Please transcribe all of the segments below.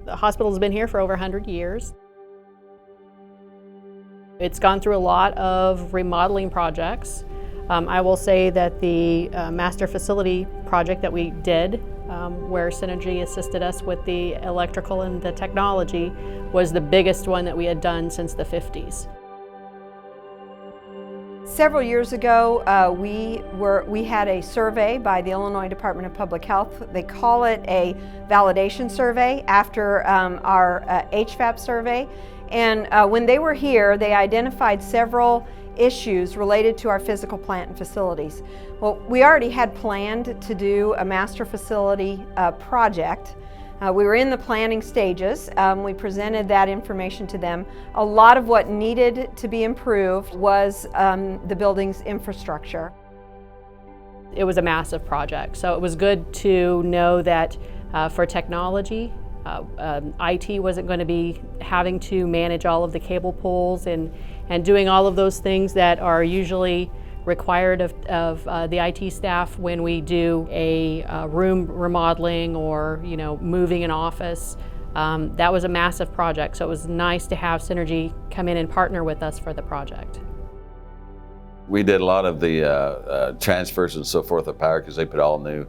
The hospital's been here for over 100 years. It's gone through a lot of remodeling projects. I will say that the master facility project that we did, where Senergy assisted us with the electrical and the technology, was the biggest one that we had done since the 50s. Several years ago, we had a survey by the Illinois Department of Public Health. They call it a validation survey after our HVAP survey. And when they were here, they identified several issues related to our physical plant and facilities. Well, we already had planned to do a master facility project. We were in the planning stages. We presented that information to them. A lot of what needed to be improved was the building's infrastructure. It was a massive project, so it was good to know that for technology, IT wasn't going to be having to manage all of the cable pulls and doing all of those things that are usually required of the IT staff when we do a room remodeling or moving an office. That was a massive project, so it was nice to have Senergy come in and partner with us for the project. We did a lot of the transfers and so forth of power because they put all new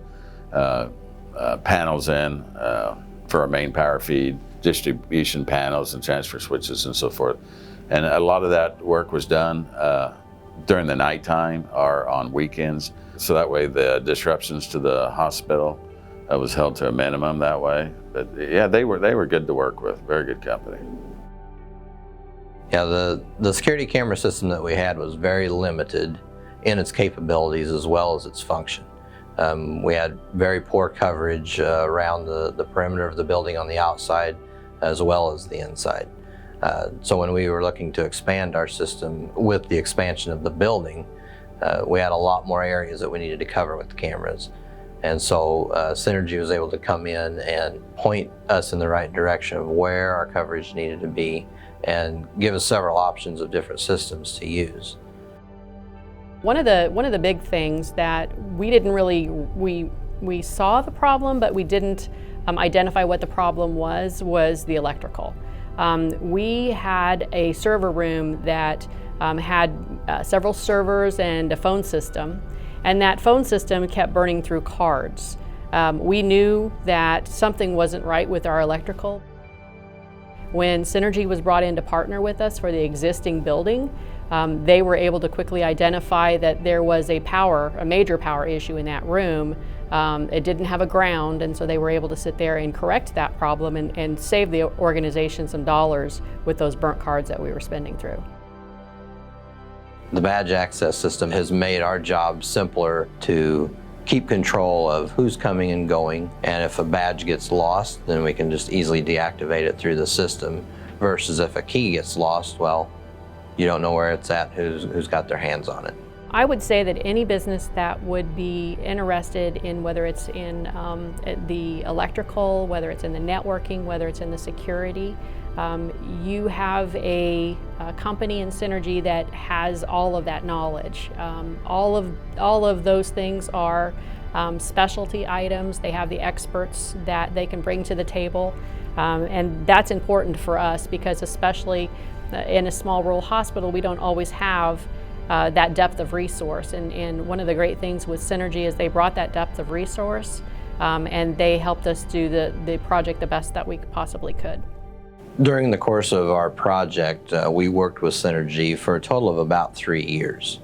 panels in for our main power feed, distribution panels and transfer switches and so forth. And a lot of that work was done during the nighttime or on weekends. So that way the disruptions to the hospital was held to a minimum that way. But yeah, they were good to work with, very good company. Yeah, the security camera system that we had was very limited in its capabilities as well as its function. We had very poor coverage around the perimeter of the building on the outside as well as the inside. So when we were looking to expand our system with the expansion of the building, we had a lot more areas that we needed to cover with the cameras. And so Senergy was able to come in and point us in the right direction of where our coverage needed to be and give us several options of different systems to use. One of the big things that we didn't really, we saw the problem, but we didn't identify what the problem was the electrical. We had a server room that had several servers and a phone system, and that phone system kept burning through cards. We knew that something wasn't right with our electrical. When Senergy was brought in to partner with us for the existing building, they were able to quickly identify that there was a major power issue in that room. It didn't have a ground, and so they were able to sit there and correct that problem and save the organization some dollars with those burnt cards that we were spending through. The badge access system has made our job simpler to keep control of who's coming and going, and if a badge gets lost, then we can just easily deactivate it through the system, versus if a key gets lost, well, you don't know where it's at, who's got their hands on it. I would say that any business that would be interested in, whether it's in the electrical, whether it's in the networking, whether it's in the security, you have a company in Senergy that has all of that knowledge. All of those things are specialty items. They have the experts that they can bring to the table, and that's important for us because especially in a small rural hospital, we don't always have that depth of resource. And one of the great things with Senergy is they brought that depth of resource, and they helped us do the project the best that we possibly could. During the course of our project, we worked with Senergy for a total of about 3 years.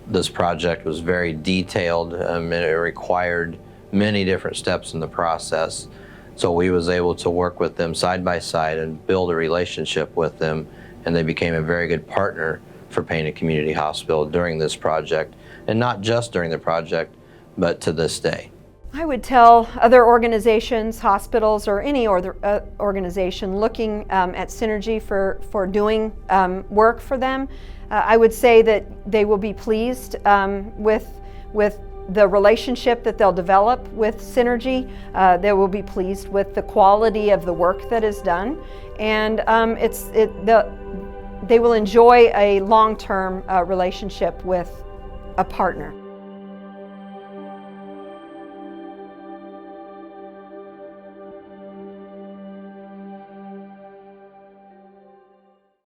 This project was very detailed, and it required many different steps in the process. So we was able to work with them side by side and build a relationship with them, and they became a very good partner for Pana Community Hospital during this project, and not just during the project, but to this day. I would tell other organizations, hospitals, or any organization looking at Senergy for doing work for them, I would say that they will be pleased with the relationship that they'll develop with Senergy. They will be pleased with the quality of the work that is done, and they will enjoy a long-term relationship with a partner.